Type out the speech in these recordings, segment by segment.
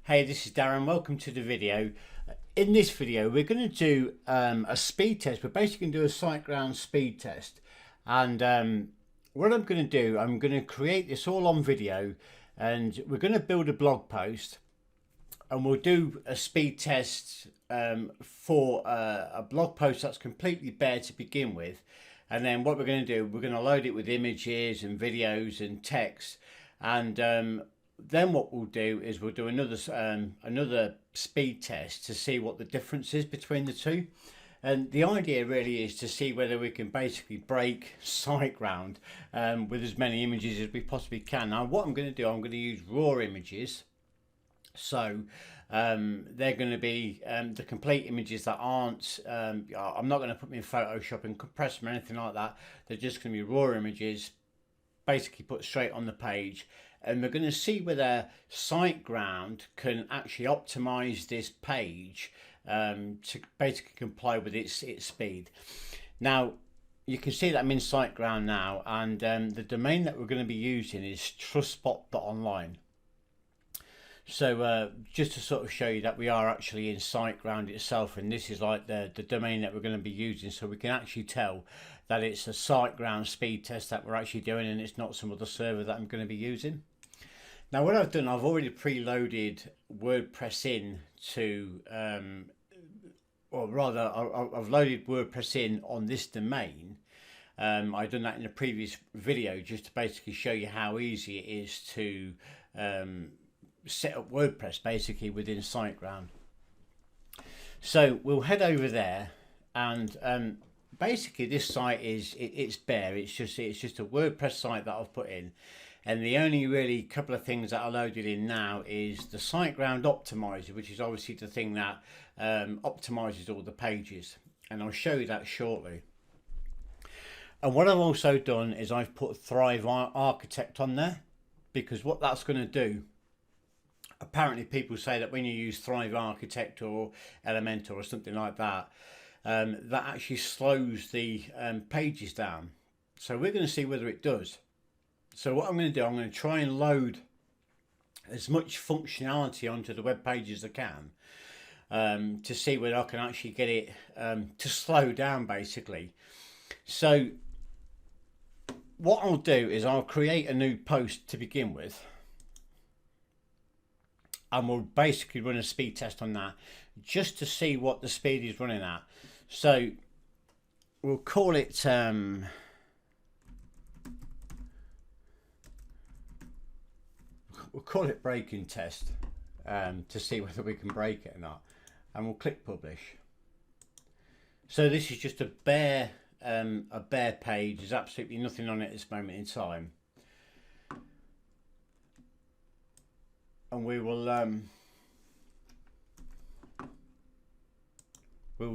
Hey, this is Darren. Welcome to the video. In this video, we're going to do a speed test. We're basically going to do a SiteGround speed test. And what I'm going to do, I'm going to create this all on video, and we're going to build a blog post, and we'll do a speed test for a blog post that's completely bare to begin with. And then what we're going to do, we're going to load it with images and videos and text, and then what we'll do is we'll do another speed test to see what the difference is between the two. And the idea really is to see whether we can basically break SiteGround with as many images as we possibly can. Now what I'm going to do, I'm going to use raw images. So they're going to be the complete images that aren't, I'm not going to put them in Photoshop and compress them or anything like that. They're just going to be raw images, basically put straight on the page. And we're going to see whether SiteGround can actually optimize this page to basically comply with its speed. Now you can see that I'm in SiteGround now, and the domain that we're going to be using is trustspot.online. So just to sort of show you that we are actually in SiteGround itself, and this is like the domain that we're going to be using, so we can actually tell that it's a SiteGround speed test that we're actually doing, and it's not some other server that I'm going to be using. Now what I've done, I've already preloaded WordPress in to, or rather I've loaded WordPress in on this domain. I've done that in a previous video just to basically show you how easy it is to set up WordPress basically within SiteGround. So we'll head over there, and basically this site is it's bare. It's just a WordPress site that I've put in, and the only really couple of things that I loaded in now is the SiteGround optimizer, which is obviously the thing that optimizes all the pages, and I'll show you that shortly. And what I've also done is I've put Thrive Architect on there, because what that's going to do, apparently people say that when you use Thrive Architect or Elementor or something like that, that actually slows the pages down. So we're going to see whether it does. So what I'm going to do, I'm going to try and load as much functionality onto the web page as I can to see whether I can actually get it to slow down basically. So what I'll do is I'll create a new post to begin with, and we'll basically run a speed test on that just to see what the speed is running at. So we'll call it breaking test to see whether we can break it or not, and we'll click publish. So this is just a bare page. There's absolutely nothing on it at this moment in time. And we will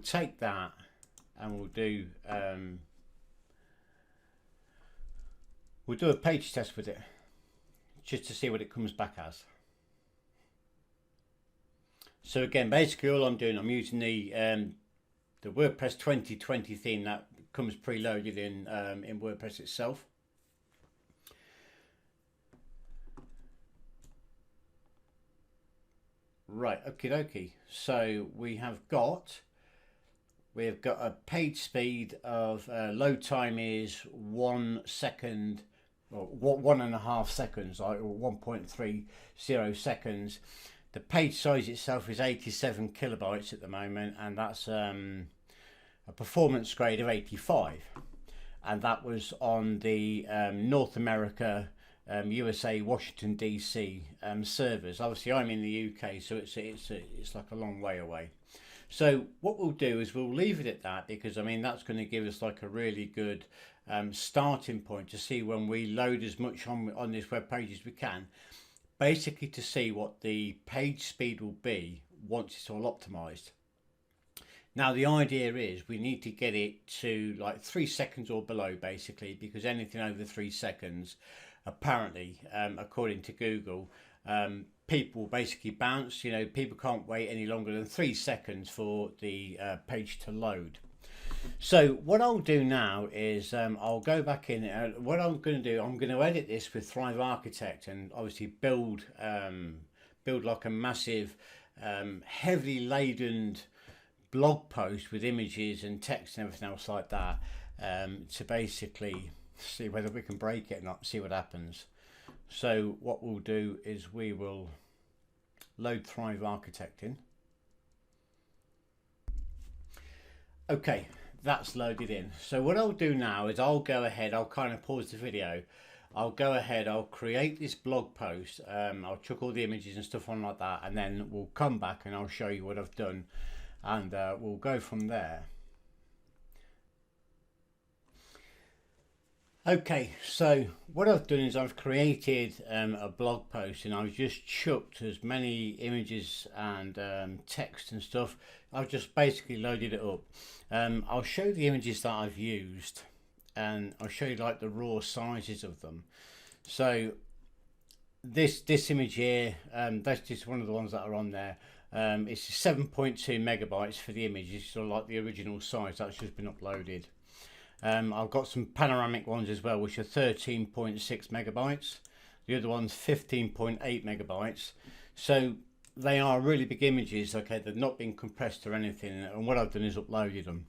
take that and we'll do a page test with it just to see what it comes back as. So again, basically all I'm doing, I'm using the WordPress 2020 theme that comes preloaded in WordPress itself. Right, okie dokie. So we have got a page speed of load time is 1 second, or 1.5 seconds, or 1.30 seconds. The page size itself is 87 kilobytes at the moment, and that's a performance grade of 85, and that was on the North America, USA, Washington DC servers. Obviously I'm in the UK, so it's like a long way away. So what we'll do is we'll leave it at that, because I mean that's going to give us like a really good starting point to see when we load as much on this web page as we can, basically to see what the page speed will be once it's all optimized. Now the idea is we need to get it to like 3 seconds or below basically, because anything over 3 seconds, apparently according to Google, people basically bounce. You know, people can't wait any longer than 3 seconds for the page to load. So what I'll do now is I'll go back in. What I'm going to do, I'm going to edit this with Thrive Architect and obviously build build like a massive heavily laden blog post with images and text and everything else like that, to basically see whether we can break it or not, see what happens. So what we'll do is we will load Thrive Architect in. Okay, that's loaded in. So what I'll do now is I'll go ahead, I'll kind of pause the video, I'll go ahead, I'll create this blog post, I'll chuck all the images and stuff on like that, and then we'll come back and I'll show you what I've done, and we'll go from there. Okay, so what I've done is I've created a blog post, and I've just chucked as many images and text and stuff. I've just basically loaded it up. I'll show the images that I've used, and I'll show you like the raw sizes of them. So this image here, that's just one of the ones that are on there. It's 7.2 megabytes for the image. It's sort of like the original size that's just been uploaded. I've got some panoramic ones as well, which are 13.6 megabytes. The other one's 15.8 megabytes. So they are really big images. Okay, they've not been compressed or anything. And what I've done is uploaded them.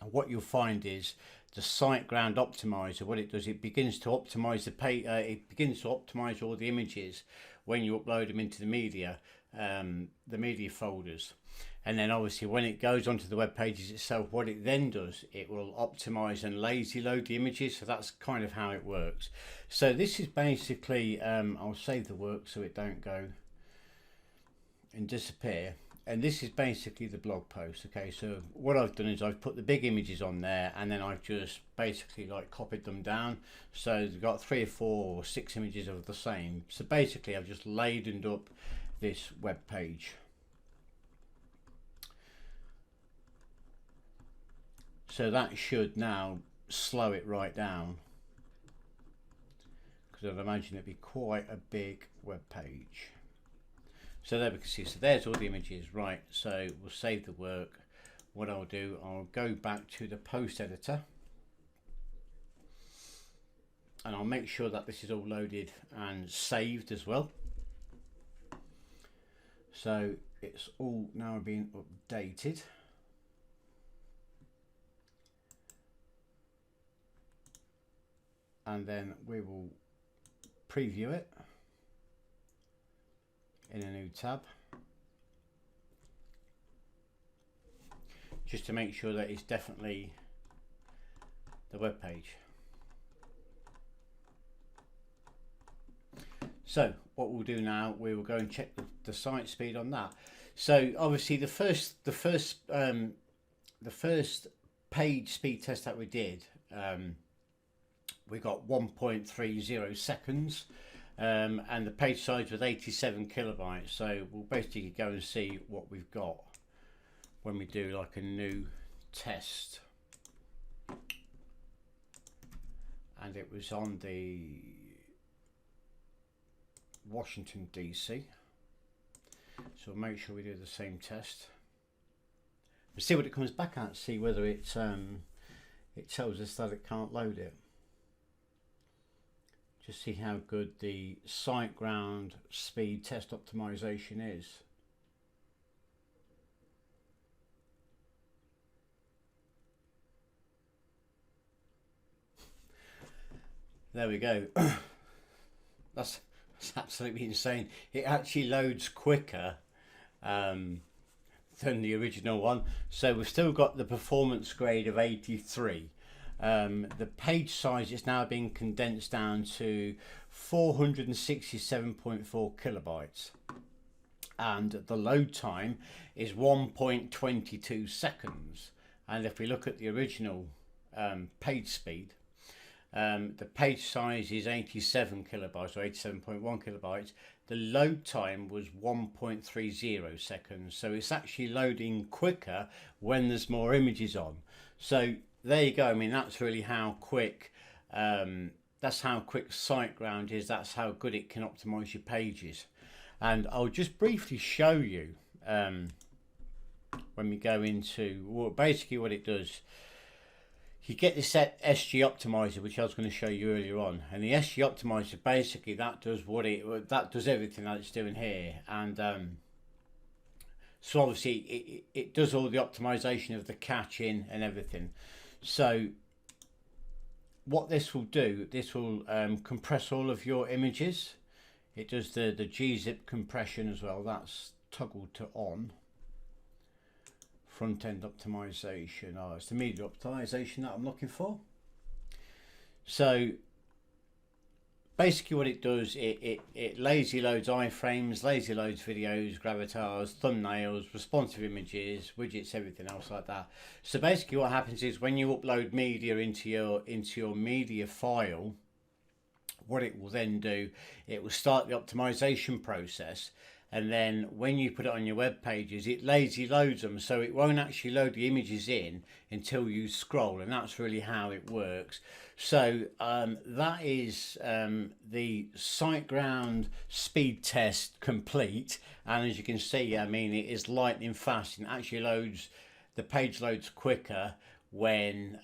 And what you'll find is the SiteGround Optimizer. What it does, it begins to optimize the it begins to optimize all the images when you upload them into the media folders. And then obviously when it goes onto the web pages itself, what it then does, it will optimize and lazy load the images. So that's kind of how it works. So this is basically, I'll save the work so it don't go and disappear. And this is basically the blog post. Okay, so what I've done is I've put the big images on there, and then I've just basically like copied them down. So they've got 3 or 4 or 6 images of the same. So basically I've just ladened up this web page. So that should now slow it right down, because I'd imagine it'd be quite a big web page. So there we can see, so there's all the images, right? So we'll save the work. What I'll do, I'll go back to the post editor, and I'll make sure that this is all loaded and saved as well. So it's all now being updated. And then we will preview it in a new tab, just to make sure that it's definitely the web page. So what we'll do now, we will go and check the site speed on that. So obviously the first page speed test that we did, we got 1.30 seconds, and the page size was 87 kilobytes. So we'll basically go and see what we've got when we do like a new test. And it was on the Washington DC. So we'll make sure we do the same test. We'll see what it comes back at, see whether it tells us that it can't load it. Just see how good the SiteGround speed test optimization is. There we go. That's absolutely insane. It actually loads quicker than the original one. So we've still got the performance grade of 83. The page size is now being condensed down to 467.4 kilobytes, and the load time is 1.22 seconds. And if we look at the original page speed, the page size is 87 kilobytes or 87.1 kilobytes. The load time was 1.30 seconds. So it's actually loading quicker when there's more images on. So there you go. I mean, that's really how quick SiteGround is. That's how good it can optimize your pages. And I'll just briefly show you when we go into, well, basically what it does. you get this set SG optimizer, which I was going to show you earlier on, and the SG optimizer basically that does everything that it's doing here, and so obviously it does all the optimization of the caching and everything. So what this will do, this will compress all of your images. It does the gzip compression as well. That's toggled to on. Front end optimization. Oh, it's the media optimization that I'm looking for. So basically what it does, it lazy loads iframes, lazy loads videos, gravitars, thumbnails, responsive images, widgets, everything else like that. So basically what happens is when you upload media into your media file, what it will then do, it will start the optimization process, and then when you put it on your web pages, it lazy loads them, so it won't actually load the images in until you scroll, and that's really how it works. So that is the SiteGround speed test complete, and as you can see, I mean, it is lightning fast and actually loads, the page loads quicker when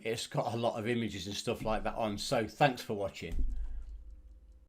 it's got a lot of images and stuff like that on. So thanks for watching.